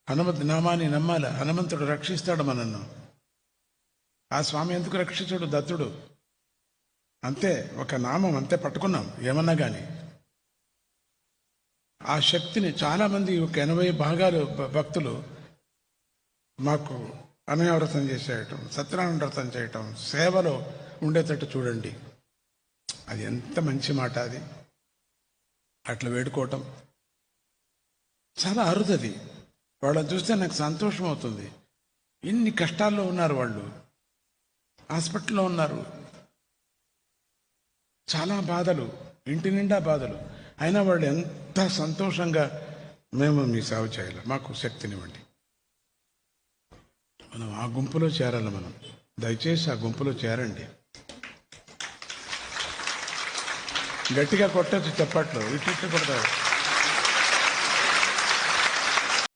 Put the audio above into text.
హనుమత్ నామాన్ని నమ్మాలి. హనుమంతుడు రక్షిస్తాడు మనల్ని. ఆ స్వామి ఎందుకు రక్షించాడు? దత్తుడు. అంతే, ఒక నామం అంతే పట్టుకున్నాం ఏమన్నా కానీ. ఆ శక్తిని చాలామంది ఒక 80 భాగాలు భక్తులు మాకు అనయవ్రతం చేసేయటం, సత్యనారాయణ వ్రతం చేయటం, సేవలో ఉండేటట్టు చూడండి. అది ఎంత మంచి మాట. అది అట్లా వేడుకోవటం చాలా అరుదది. వాళ్ళని చూస్తే నాకు సంతోషం అవుతుంది. ఇన్ని కష్టాల్లో ఉన్నారు వాళ్ళు, హాస్పిటల్లో ఉన్నారు, చాలా బాధలు, ఇంటి నిండా బాధలు, అయినా వాళ్ళు ఎంత సంతోషంగా మేము మీ సేవ చేయాలి, మాకు శక్తినివ్వండి. మనం ఆ గుంపులో చేరాలి. మనం దయచేసి ఆ గుంపులో చేరండి. గట్టిగా కొట్టచ్చు చప్పట్లు, ఇటు కొడతారు.